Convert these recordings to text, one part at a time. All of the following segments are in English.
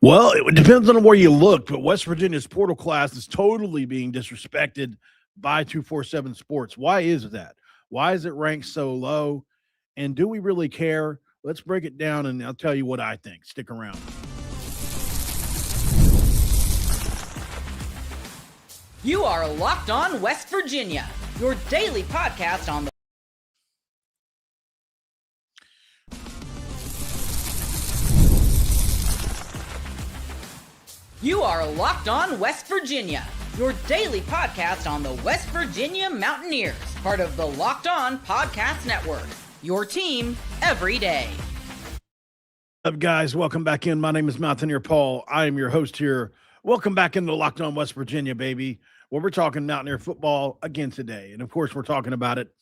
Well, it depends on where you look, but West Virginia's portal class is totally being disrespected by 247 Sports. Why is that? Why is it ranked so low? And do we really care? Let's break it down and I'll tell you what I think. Stick around. You are Locked On West Virginia, your daily podcast on the You are Locked On West Virginia, your daily podcast on the West Virginia Mountaineers, part of the Locked On Podcast Network, your team every day. What's up, guys? Welcome back in. My name is Mountaineer Paul. I am your host here. Welcome back into Locked On West Virginia, baby, where we're talking Mountaineer football again today. And, of course, we're talking about it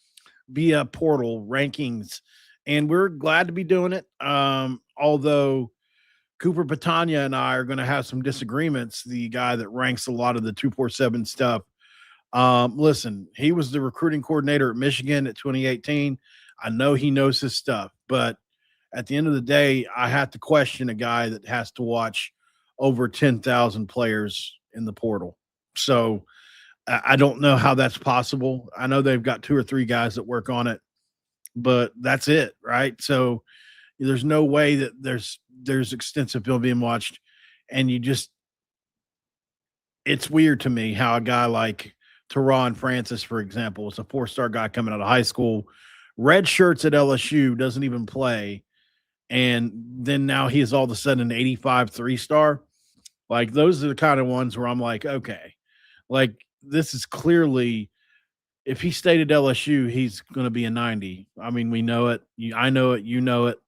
via portal rankings. And we're glad to be doing it, although Cooper Patania and I are going to have some disagreements, the guy that ranks a lot of the 247 stuff. Listen, he was the recruiting coordinator at Michigan at 2018. I know he knows his stuff, but at the end of the day, I have to question a guy that has to watch over 10,000 players in the portal. So I don't know how that's possible. I know they've got 2 or 3 guys that work on it, but that's it, right? So there's no way that there's extensive film being watched, and it's weird to me how a guy like Teron Francis, for example, is a 4-star guy coming out of high school, red shirts at LSU, doesn't even play, and then now he is all of a sudden an 85 3-star. Like, those are the kind of ones where I'm like, okay, like, this is clearly, if he stayed at LSU, he's going to be a 90. I mean, we know it. I know it. You know it.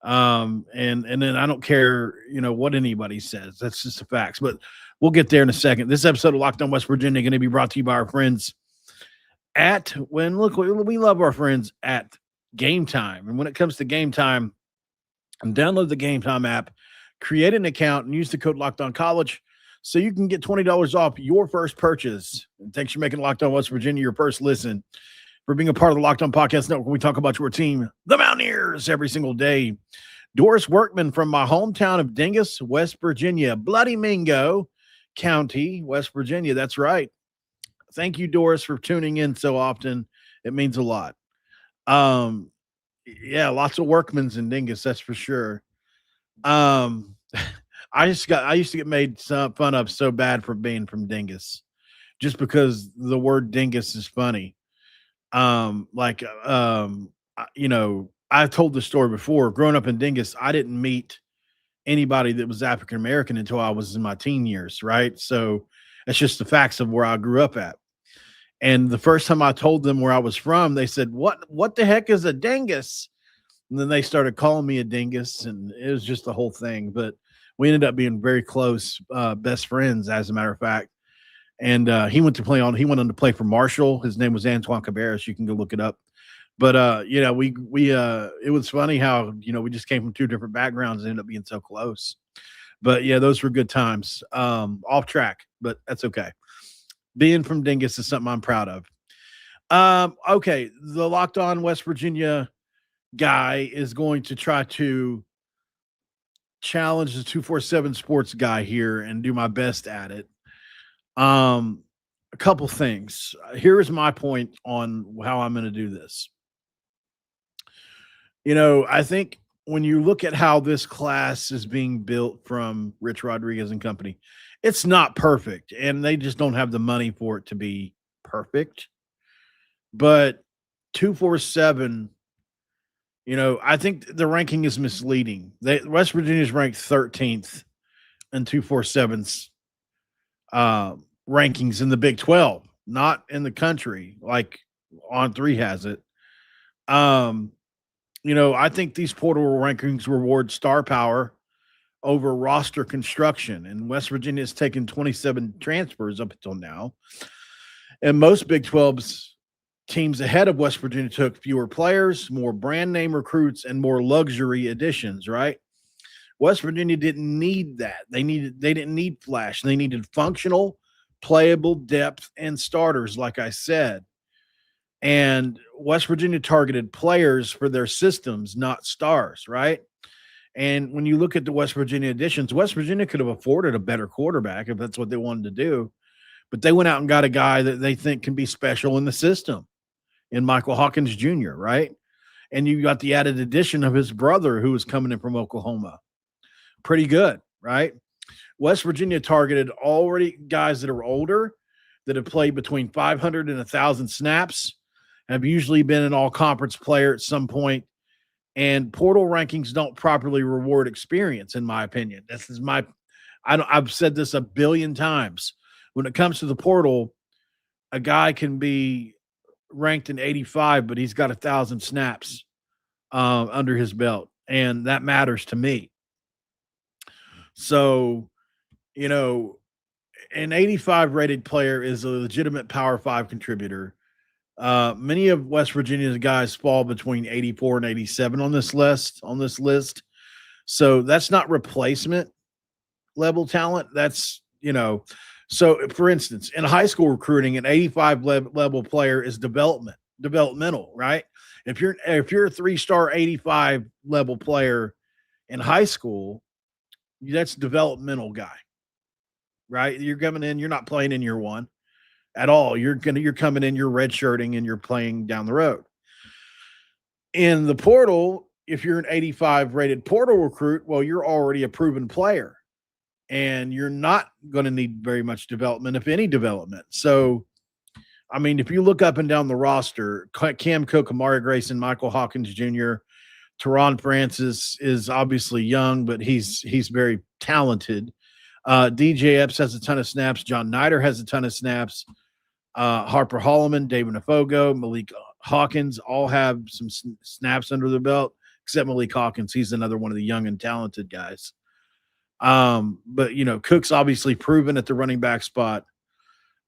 And then I don't care, what anybody says. That's just the facts. But we'll get there in a second. This episode of Locked On West Virginia going to be brought to you by our friends we love our friends at Game Time. And when it comes to Game Time, download the Game Time app, create an account, and use the code Locked On College so you can get $20 off your first purchase. And thanks for making Locked On West Virginia your first listen, for being a part of the Locked On Podcast Network. We talk about your team, the Mountaineers, every single day. Doris Workman from my hometown of Dingus, West Virginia, Bloody Mingo County, West Virginia. That's right. Thank you, Doris, for tuning in so often. It means a lot. Yeah, lots of Workmans in Dingus, that's for sure. I used to get made fun of so bad for being from Dingus, just because the word Dingus is funny. I've told this story before. Growing up in Dingus, I didn't meet anybody that was African American until I was in my teen years, right? So that's just the facts of where I grew up at. And the first time I told them where I was from, they said, "What the heck is a dingus?" And then they started calling me a dingus, and it was just the whole thing. But we ended up being very close, best friends, as a matter of fact. And he went on to play for Marshall. His name was Antoine Cabarrus. You can go look it up. But it was funny how, we just came from 2 different backgrounds and ended up being so close. But yeah, those were good times. Off track, but that's okay. Being from Dingus is something I'm proud of. Okay, the Locked On West Virginia guy is going to try to challenge the 247 Sports guy here and do my best at it. A couple things. Here is my point on how I'm going to do this. I think when you look at how this class is being built from Rich Rodriguez and company, it's not perfect, and they just don't have the money for it to be perfect. But 247, I think the ranking is misleading. West Virginia is ranked 13th in 247's rankings in the Big 12, not in the country like On3 has it. I think these portal rankings reward star power over roster construction, and West Virginia has taken 27 transfers up until now. And most Big 12's teams ahead of West Virginia took fewer players, more brand name recruits, and more luxury additions, right? West Virginia didn't need that. They didn't need flash. They needed functional, playable depth and starters, like I said. And West Virginia targeted players for their systems, not stars, right? And when you look at the West Virginia additions, West Virginia could have afforded a better quarterback if that's what they wanted to do. But they went out and got a guy that they think can be special in the system in Michael Hawkins Jr., right? And you got the added addition of his brother who was coming in from Oklahoma. Pretty good, right? West Virginia targeted already guys that are older that have played between 500 and 1,000 snaps, have usually been an all-conference player at some point, and portal rankings don't properly reward experience, in my opinion. This is I've said this a billion times. When it comes to the portal, a guy can be ranked in 85, but he's got 1,000 snaps under his belt, and that matters to me. So, an 85 rated player is a legitimate Power 5 contributor. Many of West Virginia's guys fall between 84 and 87 on this list. So that's not replacement level talent. That's, so for instance, in high school recruiting, an 85 level player is developmental, right? If you're a 3-star 85 level player in high school, that's developmental guy, right? You're coming in, you're not playing in year one at all. You're coming in, you're redshirting, and you're playing down the road. In the portal, if you're an 85 rated portal recruit, well, you're already a proven player, and you're not going to need very much development, if any development. So, I mean, if you look up and down the roster, Cam Cook, Amari Grayson, Michael Hawkins Jr., Teron Francis is obviously young, but he's very talented. DJ Epps has a ton of snaps. John Nider has a ton of snaps. Harper Holloman, David Nafogo, Malik Hawkins all have some snaps under their belt, except Malik Hawkins. He's another one of the young and talented guys. But, Cook's obviously proven at the running back spot.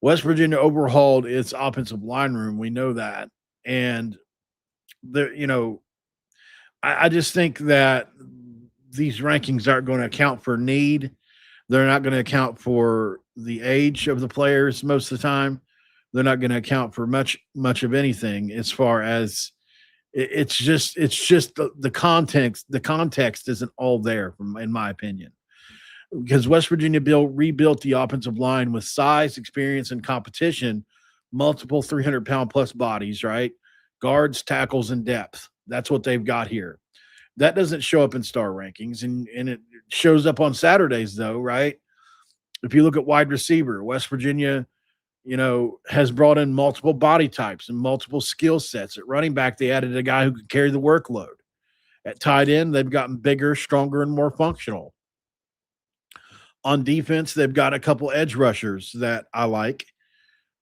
West Virginia overhauled its offensive line room. We know that. And, I just think that these rankings aren't going to account for need. They're not going to account for the age of the players most of the time. They're not going to account for much of anything as far as it's just the context. The context isn't all there, in my opinion, because West Virginia rebuilt the offensive line with size, experience, and competition, multiple 300-pound plus bodies, right? Guards, tackles, and depth. That's what they've got here. That doesn't show up in star rankings, and it shows up on Saturdays, though, right? If you look at wide receiver, West Virginia, has brought in multiple body types and multiple skill sets. At running back, they added a guy who could carry the workload. At tight end, they've gotten bigger, stronger, and more functional. On defense, they've got a couple edge rushers that I like.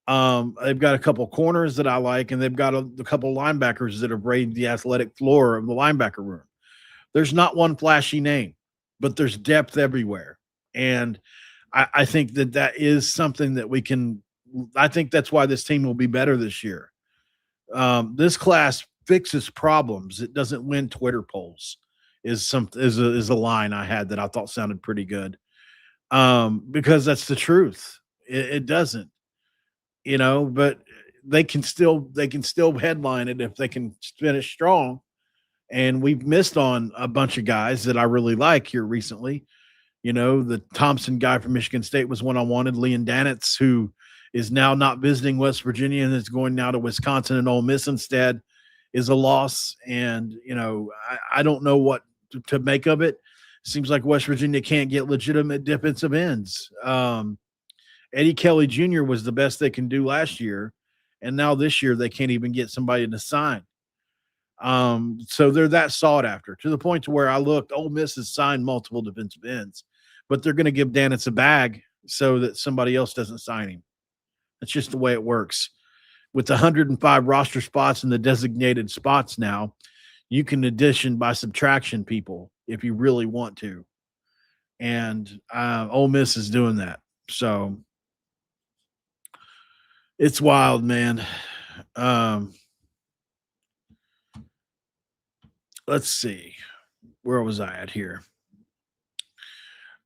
They've got a couple corners that I like, and they've got a couple linebackers that have raised the athletic floor of the linebacker room. There's not one flashy name, but there's depth everywhere. And I think that is something that we can – I think that's why this team will be better this year. This class fixes problems. It doesn't win Twitter polls is a line I had that I thought sounded pretty good. Because that's the truth. It doesn't. But they can still headline it if they can finish strong. And we've missed on a bunch of guys that I really like here recently. The Thompson guy from Michigan State was one I wanted. Leon Danitz, who is now not visiting West Virginia and is going now to Wisconsin and Ole Miss instead, is a loss. And, I don't know what to make of it. Seems like West Virginia can't get legitimate defensive ends. Eddie Kelly Jr. was the best they can do last year, and now this year they can't even get somebody to sign. So they're that sought after, to the point to where I looked, Ole Miss has signed multiple defensive ends, but they're going to give Danitz a bag so that somebody else doesn't sign him. That's just the way it works. With the 105 roster spots and the designated spots now, you can addition by subtraction people if you really want to. And Ole Miss is doing that. So it's wild, man. Let's see. Where was I at here?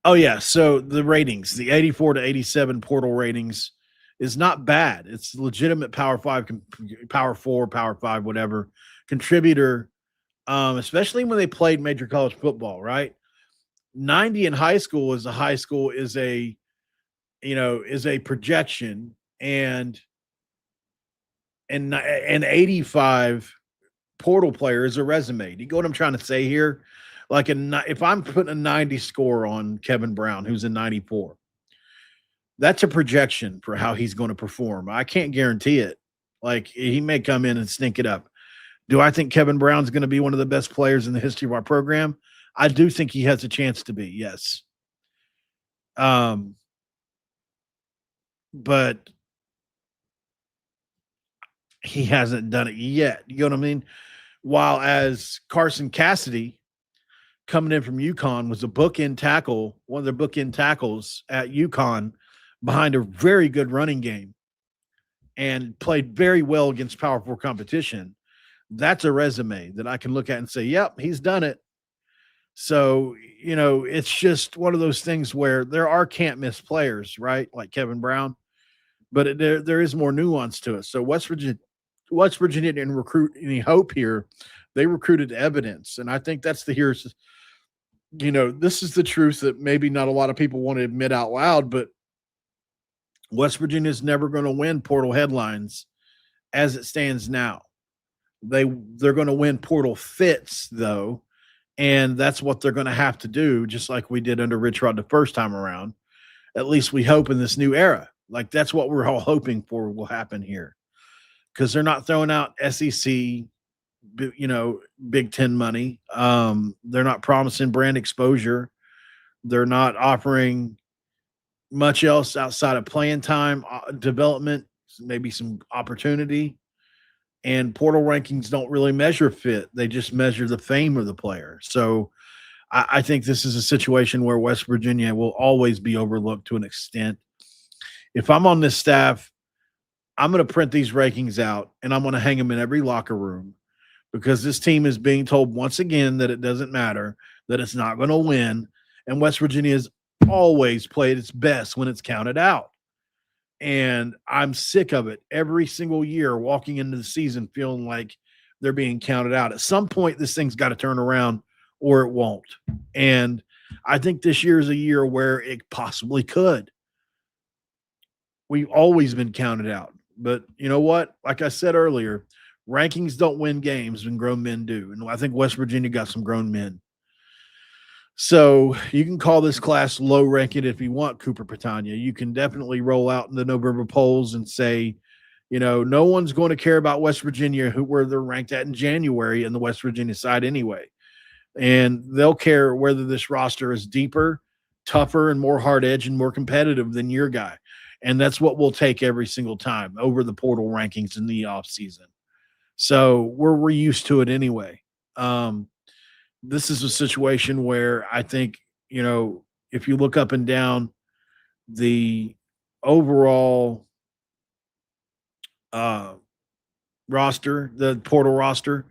Oh, yeah. So the ratings, the 84 to 87 portal ratings is not bad. It's legitimate Power 5, Power 4, Power 5, whatever contributor, especially when they played major college football, right? 90 in high school is a is a projection, and 85 portal player is a resume. Do you get what I'm trying to say here? Like if I'm putting a 90 score on Kevin Brown, who's a 94, that's a projection for how he's going to perform. I can't guarantee it. Like he may come in and stink it up. Do I think Kevin Brown's going to be one of the best players in the history of our program? I do think he has a chance to be, yes. But he hasn't done it yet. You know what I mean? While as Carson Cassidy coming in from UConn was a bookend tackle, one of their bookend tackles at UConn behind a very good running game and played very well against Power 4 competition. That's a resume that I can look at and say, yep, he's done it. So, it's just one of those things where there are can't miss players, right? Like Kevin Brown, but there is more nuance to it. So West Virginia didn't recruit any hope here. They recruited evidence. And I think that's this is the truth that maybe not a lot of people want to admit out loud, but West Virginia is never going to win portal headlines as it stands now. They're going to win portal fits, though, and that's what they're going to have to do, just like we did under Rich Rod the first time around. At least we hope in this new era. Like, that's what we're all hoping for will happen here, because they're not throwing out SEC, Big Ten money. They're not promising brand exposure. They're not offering much else outside of playing time, development, maybe some opportunity. And portal rankings don't really measure fit. They just measure the fame of the player. So I think this is a situation where West Virginia will always be overlooked to an extent. If I'm on this staff, I'm going to print these rankings out and I'm going to hang them in every locker room, because this team is being told once again that it doesn't matter, that it's not going to win. And West Virginia has always played its best when it's counted out. And I'm sick of it every single year, walking into the season feeling like they're being counted out. At some point, this thing's got to turn around or it won't. And I think this year is a year where it possibly could. We've always been counted out. But you know what? Like I said earlier, rankings don't win games when grown men do. And I think West Virginia got some grown men. So you can call this class low ranking if you want, Cooper Patania. You can definitely roll out in the November polls and say, no one's going to care about West Virginia, where they're ranked at in January in the West Virginia side anyway. And they'll care whether this roster is deeper, tougher, and more hard edge and more competitive than your guy. And that's what we'll take every single time over the portal rankings in the offseason. So we're used to it anyway. This is a situation where I think, if you look up and down the overall roster, the portal roster,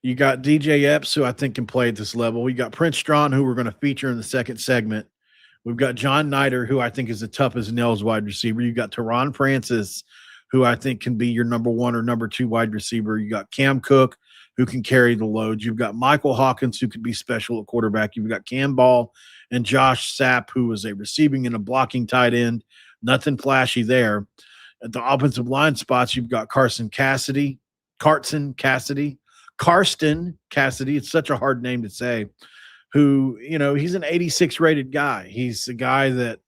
you got DJ Epps, who I think can play at this level. We got Prince Strachn, who we're going to feature in the second segment. We've got John Nider, who I think is the tough as nails wide receiver. You got Teron Francis, who I think can be your number 1 or number 2 wide receiver. You got Cam Cook, who can carry the load. You've got Michael Hawkins, who could be special at quarterback. You've got Cam Ball and Josh Sapp, who is a receiving and a blocking tight end. Nothing flashy there. At the offensive line spots, you've got Karsten Cassidy. It's such a hard name to say. Who, he's an 86 rated guy. He's a guy that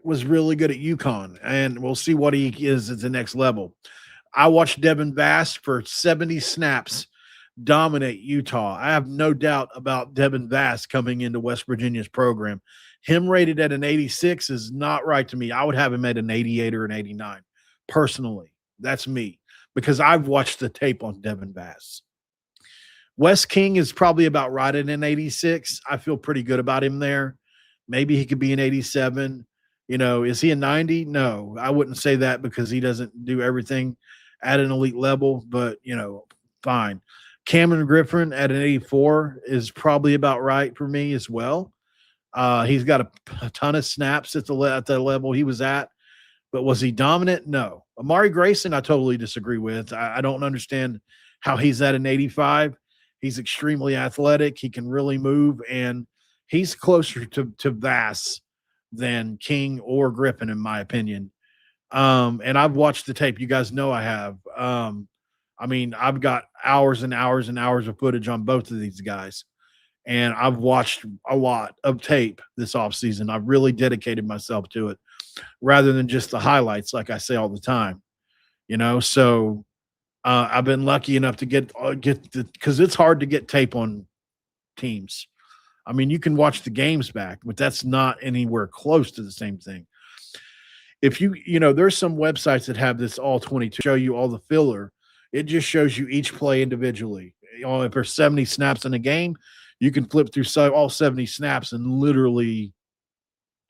was really good at UConn, and we'll see what he is at the next level. I watched Devin Bass for 70 snaps dominate Utah. I have no doubt about Devin Bass coming into West Virginia's program. Him rated at an 86 is not right to me. I would have him at an 88 or an 89 personally. That's me, because I've watched the tape on Devin Bass. Wes King is probably about right at an 86. I feel pretty good about him there. Maybe he could be an 87. Is he a 90? No, I wouldn't say that, because he doesn't do everything at an elite level, but, fine. Cameron Griffin at an 84 is probably about right for me as well. He's got a ton of snaps at the level he was at, but was he dominant? No. Amari Grayson, I totally disagree with. I don't understand how he's at an 85. He's extremely athletic. He can really move, and he's closer to Vass than King or Griffin, in my opinion. And I've watched the tape. You guys know I have. I mean, I've got hours and hours and hours of footage on both of these guys. And I've watched a lot of tape this offseason. I've really dedicated myself to it rather than just the highlights, like I say all the time. So I've been lucky enough to get because it's hard to get tape on teams. I mean, you can watch the games back, but that's not anywhere close to the same thing. If there's some websites that have this all 22 show you all the filler. It just shows you each play individually. If there's 70 snaps in a game, you can flip through all 70 snaps in literally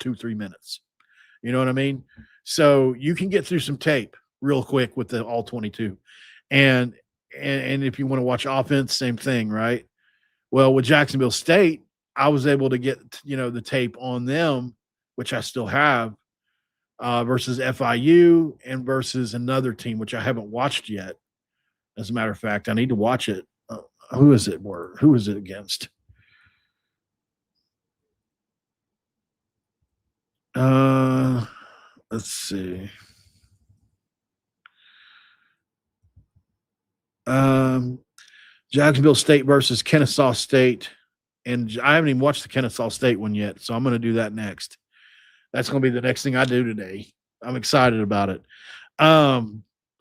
2-3 minutes. You know what I mean? So you can get through some tape real quick with the all 22. And if you want to watch offense, same thing, right? Well, with Jacksonville State, I was able to get, the tape on them, which I still have, versus FIU and versus another team, which I haven't watched yet. As a matter of fact, I need to watch it. Who is it? Who is it against? Let's see. Jacksonville State versus Kennesaw State. And I haven't even watched the Kennesaw State one yet, so I'm going to do that next. That's going to be the next thing I do today. I'm excited about it.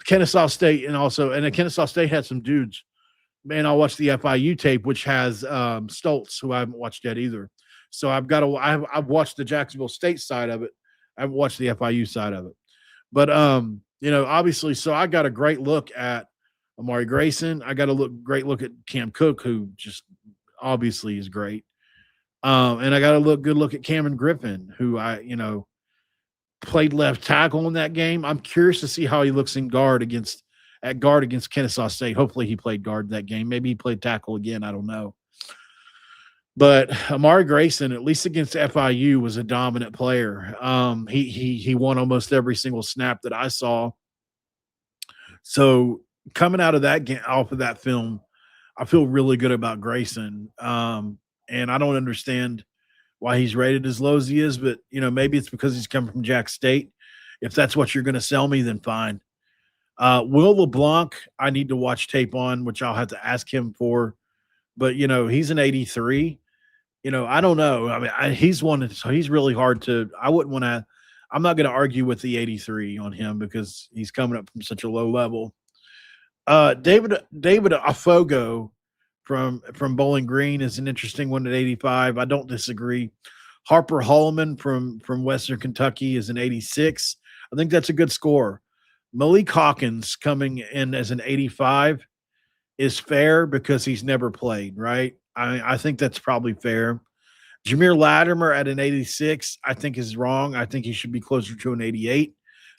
Kennesaw State and the Kennesaw State had some dudes. Man, I'll watch the FIU tape, which has Stoltz, who I haven't watched yet either. So I've watched the Jacksonville State side of it. I haven't watched the FIU side of it. But obviously, so I got a great look at Amari Grayson. I got a great look at Cam Cook, who just obviously is great. And I got a good look at Cameron Griffin, who played left tackle in that game. I'm curious to see how he looks in guard against Kennesaw State. Hopefully he played guard that game. Maybe he played tackle again. I don't know. But Amari Grayson, at least against FIU, was a dominant player. He won almost every single snap that I saw. So coming out of that game, off of that film, I feel really good about Grayson. And I don't understand why he's rated as low as he is, but maybe it's because he's coming from Jack State. If that's what you're going to sell me, then fine. Will LeBlanc, I need to watch tape on, which I'll have to ask him for. But he's an 83. I don't know. I mean, he's really hard to. I wouldn't want to. I'm not going to argue with the 83 on him because he's coming up from such a low level. David Afogo from Bowling Green is an interesting one at 85. I don't disagree. Harper Holloman from Western Kentucky is an 86. I think that's a good score. Malik Hawkins coming in as an 85 is fair because he's never played, right? I think that's probably fair. Jameer Latimer at an 86, I think is wrong. I think he should be closer to an 88,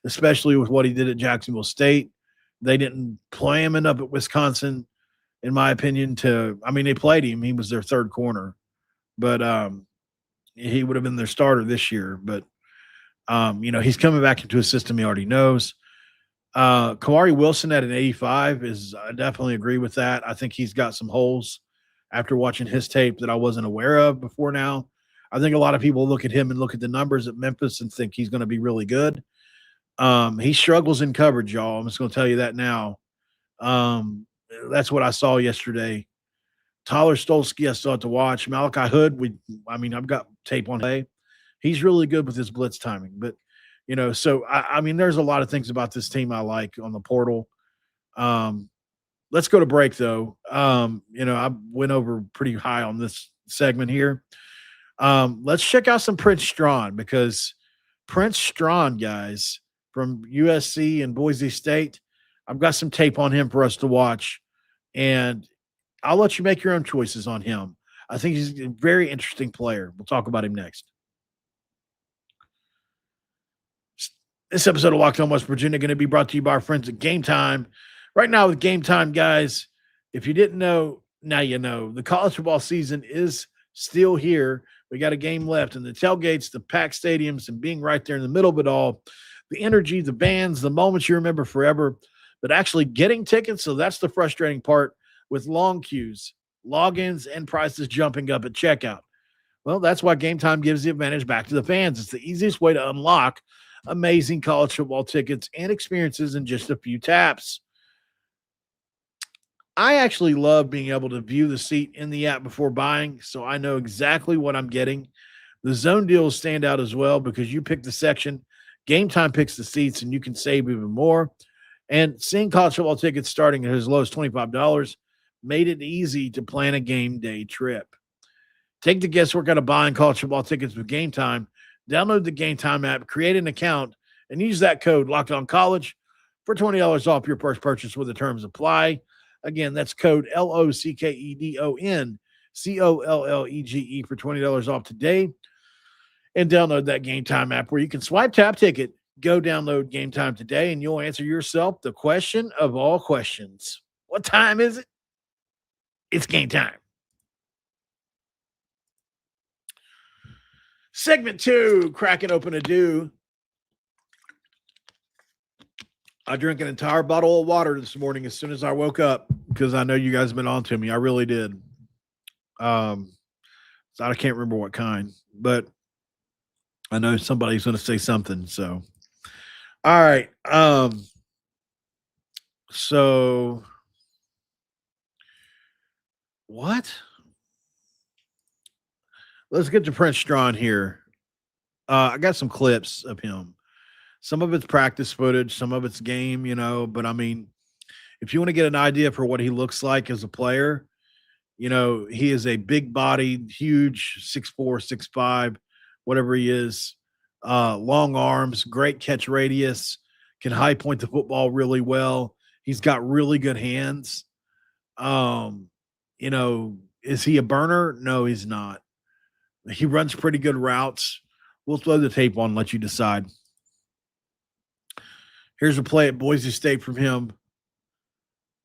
especially with what he did at Jacksonville State. They didn't play him enough at Wisconsin, in my opinion, they played him. He was their third corner, but he would have been their starter this year. But, he's coming back into a system he already knows. Kamari Wilson at an 85 I definitely agree with that. I think he's got some holes after watching his tape that I wasn't aware of before now. I think a lot of people look at him and look at the numbers at Memphis and think he's going to be really good. He struggles in coverage, y'all. I'm just going to tell you that now. That's what I saw yesterday. Tyler Stolsky, I still have to watch. Malachi Hood, I've got tape on him. He's really good with his blitz timing. But, so, there's a lot of things about this team I like on the portal. Let's go to break, though. I went over pretty high on this segment here. Let's check out some Prince Strachn because Prince Strachn, guys, from USC and Boise State, I've got some tape on him for us to watch, and I'll let you make your own choices on him. I think he's a very interesting player. We'll talk about him next. This episode of Locked On West Virginia going to be brought to you by our friends at Game Time. Right now with Game Time, guys, if you didn't know, now you know. The college football season is still here. We got a game left, and the tailgates, the packed stadiums, and being right there in the middle of it all, the energy, the bands, the moments you remember forever, but actually getting tickets, so that's the frustrating part with long queues. logins, and prices jumping up at checkout. Well, that's why Game Time gives the advantage back to the fans. It's the easiest way to unlock amazing college football tickets and experiences in just a few taps. I actually love being able to view the seat in the app before buying, so I know exactly what I'm getting. The zone deals stand out as well because you pick the section, Game Time picks the seats, and you can save even more. And seeing college football tickets starting at as low as $25 made it easy to plan a game day trip. Take the guesswork out of buying college football tickets with Game Time. Download the Game Time app, create an account, and use that code Locked On College for $20 off your first purchase with the terms apply. Again, that's code LOCKEDONCOLLEGE for $20 off today. And download that Game Time app where you can swipe, tap, ticket. Go download Game Time today, and you'll answer yourself the question of all questions. What time is it? It's game time. Segment 2, cracking open a dew. I drank an entire bottle of water this morning as soon as I woke up because I know you guys have been on to me. I really did. So I can't remember what kind, but I know somebody's going to say something. So, all right. So what? Let's get to Prince Strachn here. I got some clips of him. Some of it's practice footage, some of it's game, but I mean, if you want to get an idea for what he looks like as a player, he is a big bodied, huge 6'4", 6'5", whatever he is, long arms, great catch radius, can high point the football really well. He's got really good hands. Is he a burner? No, he's not. He runs pretty good routes. We'll throw the tape on and let you decide. Here's a play at Boise State from him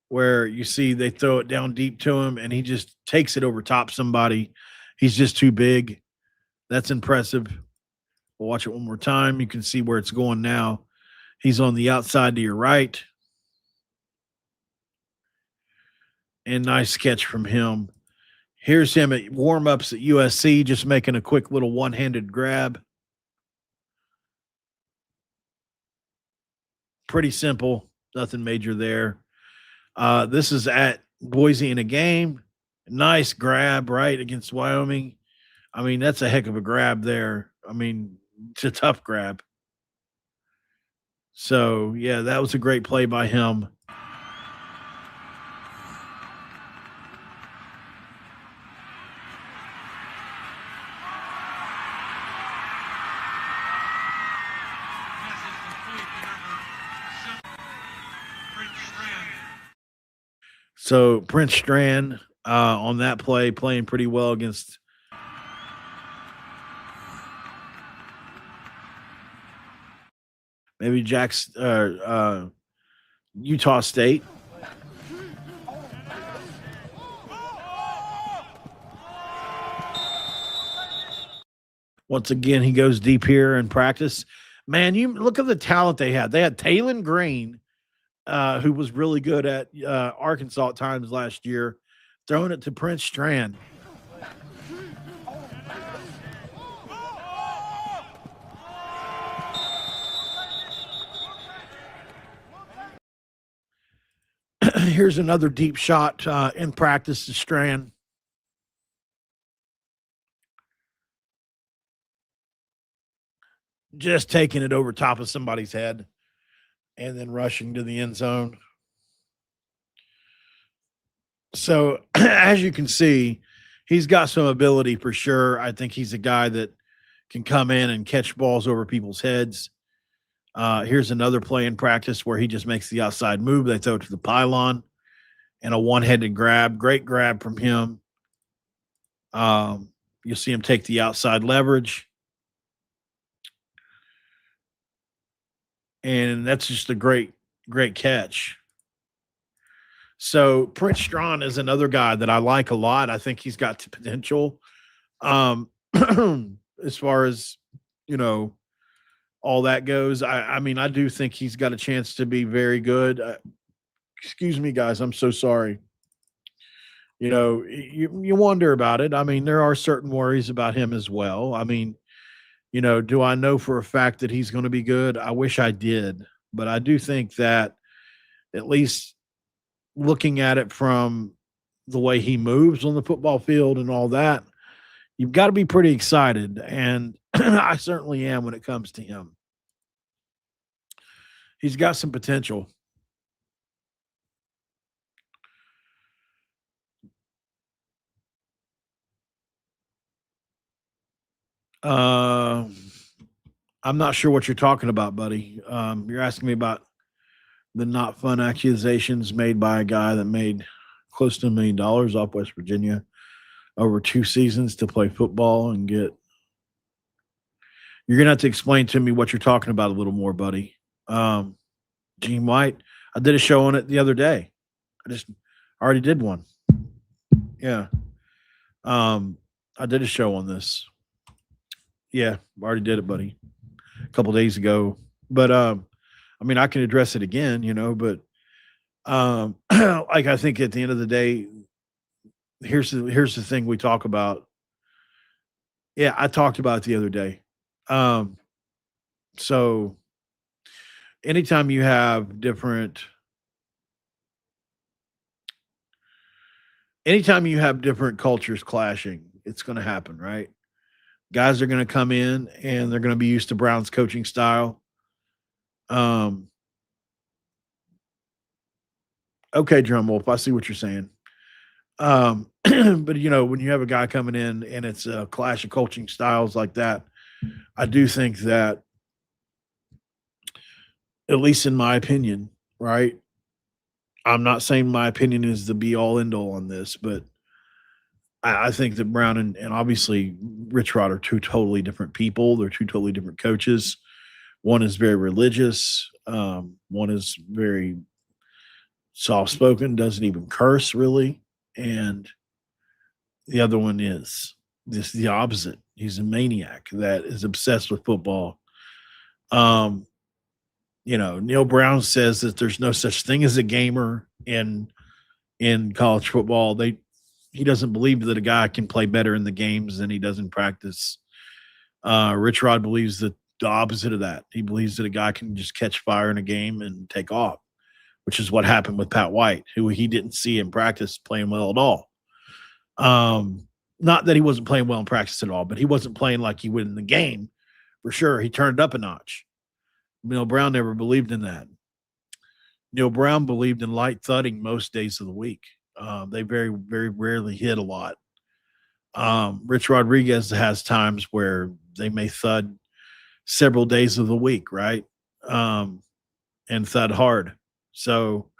where you see they throw it down deep to him, and he just takes it over top somebody. He's just too big. That's impressive. We'll watch it one more time. You can see where it's going now. He's on the outside to your right. And nice catch from him. Here's him at warm-ups at USC, just making a quick little one-handed grab. Pretty simple. Nothing major there. This is at Boise in a game. Nice grab right against Wyoming. I mean, that's a heck of a grab there. I mean, it's a tough grab. So, yeah, that was a great play by him. So Prince Strachn on that play, playing pretty well against maybe Utah State. Once again, he goes deep here in practice. Man, you look at the talent they had. They had Talon Green, who was really good at Arkansas at times last year, throwing it to Prince Strachn. Here's another deep shot in practice to Strachn. Just taking it over top of somebody's head and then rushing to the end zone. So as you can see, he's got some ability for sure. I think he's a guy that can come in and catch balls over people's heads. Here's another play in practice where he just makes the outside move. They throw it to the pylon and a one-handed grab. Great grab from him. You'll see him take the outside leverage. And that's just a great, great catch. So Prince Strachn is another guy that I like a lot. I think he's got the potential. As far as, all that goes. I mean, I do think he's got a chance to be very good. Excuse me, guys. I'm so sorry. You wonder about it. I mean, there are certain worries about him as well. I mean, do I know for a fact that he's going to be good? I wish I did, but I do think that at least looking at it from the way he moves on the football field and all that, you've got to be pretty excited. And I certainly am when it comes to him. He's got some potential. Uh, I'm not sure what you're talking about, buddy. You're asking me about the not fun accusations made by a guy that made close to $1 million off West Virginia over 2 seasons to play football and get. You're gonna have to explain to me what you're talking about a little more, buddy. Gene White. I did a show on it the other day. I already did one. Yeah. I did a show on this. Yeah, I already did it, buddy. A couple days ago. But I mean, I can address it again, but like I think at the end of the day, here's the thing we talk about. Yeah, I talked about it the other day. So anytime you have different cultures clashing, it's going to happen, right? Guys are going to come in and they're going to be used to Brown's coaching style. Okay, Drum Wolf, I see what you're saying. But when you have a guy coming in and it's a clash of coaching styles like that, I do think that, at least in my opinion, right? I'm not saying my opinion is the be all end all on this, but I think that Brown and obviously Rich Rod are two totally different people. They're two totally different coaches. One is very religious. One is very soft spoken, doesn't even curse really. And the other one is just the opposite. He's a maniac that is obsessed with football. Neil Brown says that there's no such thing as a gamer in college football. He doesn't believe that a guy can play better in the games than he does in practice. Rich Rod believes that the opposite of that. He believes that a guy can just catch fire in a game and take off, which is what happened with Pat White, who he didn't see in practice playing well at all. Not that he wasn't playing well in practice at all, but he wasn't playing like he would in the game. For sure, he turned it up a notch. Neil Brown never believed in that. Neil Brown believed in light thudding most days of the week. They very, very rarely hit a lot. Rich Rodriguez has times where they may thud several days of the week, right? And thud hard. So,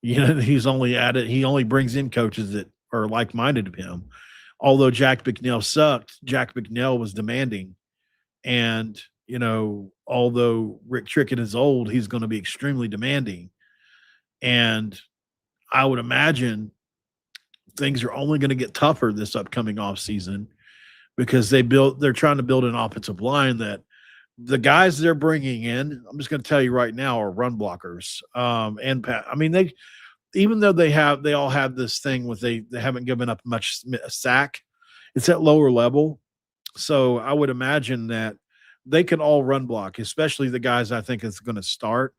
he's only at it. He only brings in coaches that are like-minded of him. Although Jack McNeil sucked, Jack McNeil was demanding. And, although Rick Trickett is old, he's going to be extremely demanding. And I would imagine things are only going to get tougher this upcoming offseason because they're trying to build an offensive line that the guys they're bringing in, I'm just going to tell you right now, are run blockers. Even though they all have this thing with they haven't given up much sack, it's at lower level. So I would imagine that they can all run block, especially the guys I think is going to start.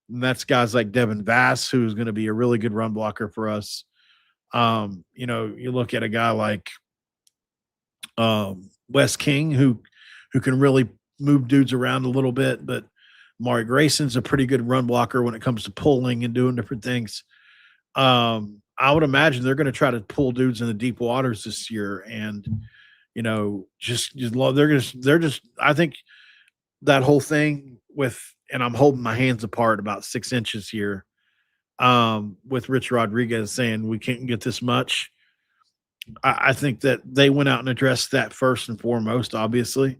And that's guys like Devin Vass, who's going to be a really good run blocker for us. You look at a guy like Wes King, who can really move dudes around a little bit, but Mari Grayson's a pretty good run blocker when it comes to pulling and doing different things. I would imagine they're going to try to pull dudes in the deep waters this year, and I think that whole thing and I'm holding my hands apart about 6 inches here, with Rich Rodriguez saying we can't get this much. I think that they went out and addressed that first and foremost, obviously.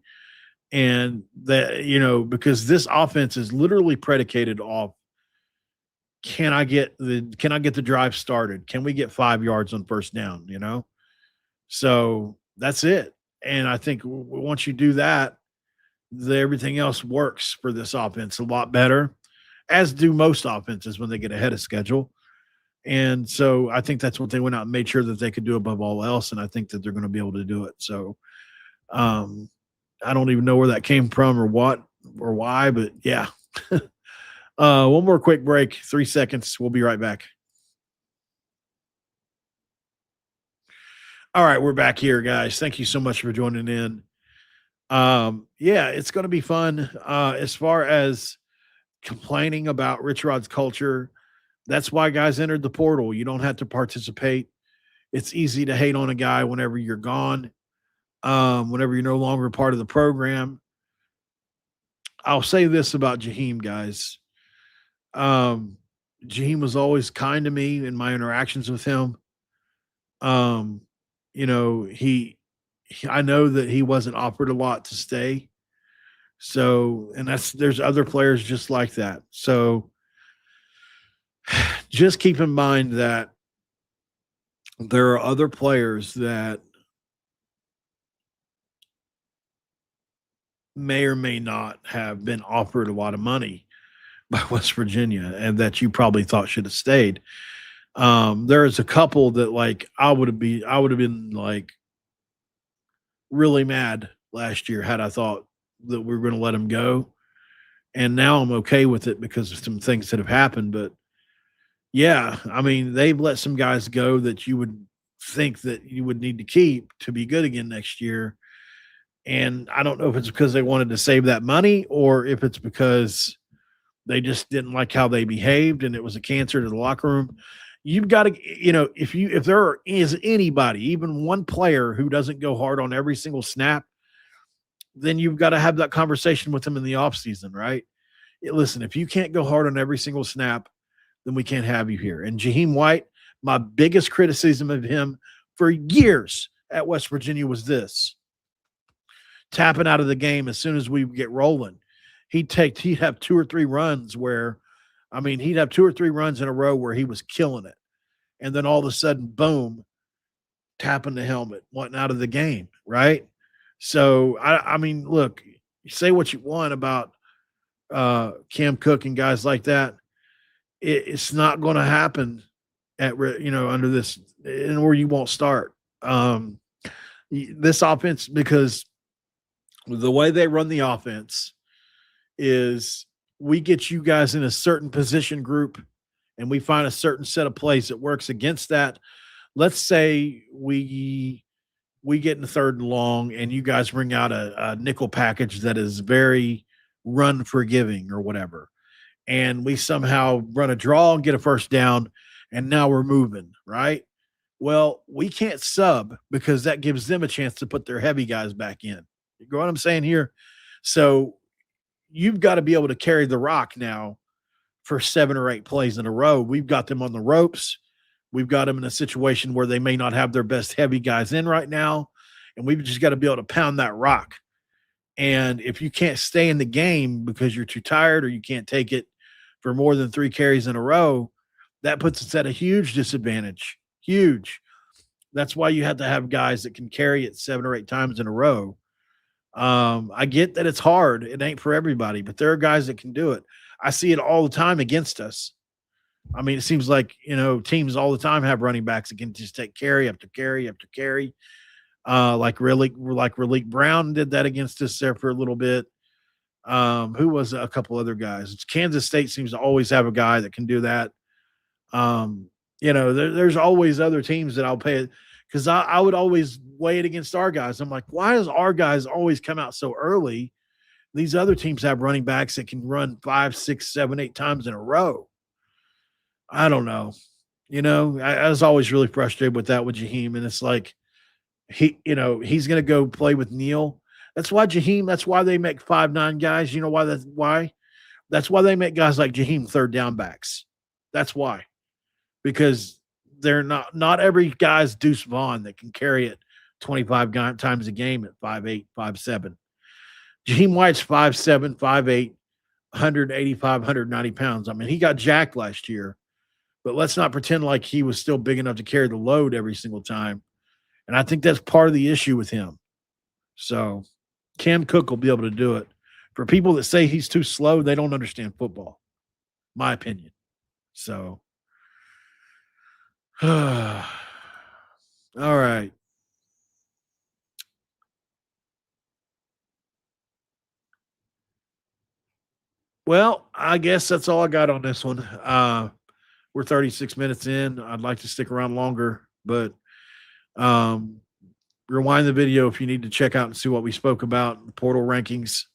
And that, because this offense is literally predicated off, can I get the drive started? Can we get 5 yards on first down? So that's it. And I think once you do that, everything else works for this offense a lot better, as do most offenses when they get ahead of schedule. And so I think that's what they went out and made sure that they could do above all else. And I think that they're going to be able to do it. So um, I don't even know where that came from or what or why, but yeah. One more quick break, 3 seconds. We'll be right back. All right, we're back here, guys. Thank you so much for joining in. Yeah, it's going to be fun. As far as complaining about Rich Rod's culture, that's why guys entered the portal. You don't have to participate. It's easy to hate on a guy whenever you're gone, whenever you're no longer part of the program. I'll say this about Jaheim, guys. Jaheim was always kind to me in my interactions with him. Um, you know, I know that he wasn't offered a lot to stay. So, and there's other players just like that. So just keep in mind that there are other players that may or may not have been offered a lot of money by West Virginia and that you probably thought should have stayed. There's a couple that like I would have been like really mad last year had I thought that we were going to let him go. And now I'm okay with it because of some things that have happened. But yeah, I mean, they've let some guys go that you would think that you would need to keep to be good again next year. And I don't know if it's because they wanted to save that money or if it's because they just didn't like how they behaved and it was a cancer to the locker room. You've got to, if there is anybody, even one player who doesn't go hard on every single snap, then you've got to have that conversation with them in the offseason, right? Listen, if you can't go hard on every single snap, then we can't have you here. And Jaheim White, my biggest criticism of him for years at West Virginia was this: tapping out of the game as soon as we get rolling. He'd have 2 or 3 runs where, he'd have 2 or 3 runs in a row where he was killing it. And then all of a sudden, boom, tapping the helmet, wanting out of the game, right? So, look, you say what you want about Cam Cook and guys like that. It's not going to happen under this, or you won't start this offense, because the way they run the offense is we get you guys in a certain position group and we find a certain set of plays that works against that. Let's say we get in the 3rd and long and you guys bring out a nickel package that is very run forgiving or whatever. And we somehow run a draw and get a first down, and now we're moving, right? Well, we can't sub because that gives them a chance to put their heavy guys back in. You know what I'm saying here? So you've got to be able to carry the rock now for 7 or 8 plays in a row. We've got them on the ropes. We've got them in a situation where they may not have their best heavy guys in right now, and we've just got to be able to pound that rock. And if you can't stay in the game because you're too tired or you can't take it for more than 3 carries in a row, that puts us at a huge disadvantage. Huge. That's why you have to have guys that can carry it 7 or 8 times in a row. I get that it's hard. It ain't for everybody, but there are guys that can do it. I see it all the time against us. It seems like, teams all the time have running backs that can just take carry after carry after carry. Like Raleek Brown did that against us there for a little bit. Who was a couple other guys? Kansas State seems to always have a guy that can do that. There's always other teams that I'll pay it because I would always weigh it against our guys. I'm like, why does our guys always come out so early? These other teams have running backs that can run 5, 6, 7, 8 times in a row. I don't know. I was always really frustrated with that with Jaheim, and it's like he's going to go play with Neal. That's why they make 5'9" guys. You know why? That's why they make guys like Jaheim 3rd down backs. That's why. Because they're not every guy's Deuce Vaughn that can carry it 25 times a game at 5'8", 5'7". Jaheim White's 5'7", 5'8", 185, 190 pounds. He got jacked last year, but let's not pretend like he was still big enough to carry the load every single time. And I think that's part of the issue with him. So Cam Cook will be able to do it. For people that say he's too slow, they don't understand football, my opinion. So All right. Well, I guess that's all I got on this one. We're 36 minutes in. I'd like to stick around longer, but um, rewind the video if you need to check out and see what we spoke about, the portal rankings.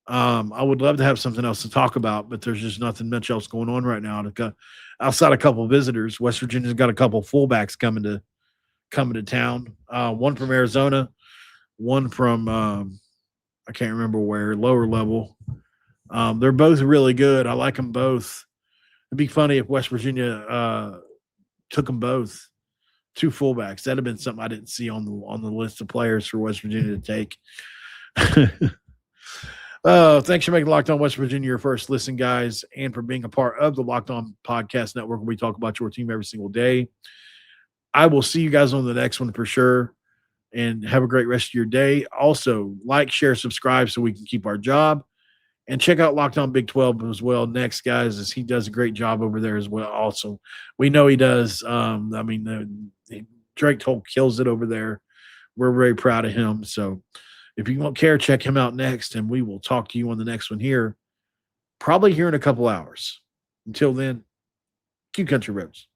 I would love to have something else to talk about, but there's just nothing much else going on right now. Outside a couple of visitors, West Virginia's got a couple of fullbacks coming to town. One from Arizona, one from I can't remember where, lower level. They're both really good. I like them both. It'd be funny if West Virginia took them both, two fullbacks. That'd have been something I didn't see on the list of players for West Virginia to take. Thanks for making Locked On West Virginia your first listen, guys, and for being a part of the Locked On Podcast Network, where we talk about your team every single day. I will see you guys on the next one for sure, and have a great rest of your day. Also, like, share, subscribe so we can keep our job. And check out Locked On Big 12 as well next, guys, as he does a great job over there as well. Also, we know he does. Drake Toll kills it over there. We're very proud of him. So if you don't care, check him out next, and we will talk to you on the next one here, probably here in a couple hours. Until then, Q Country Roads.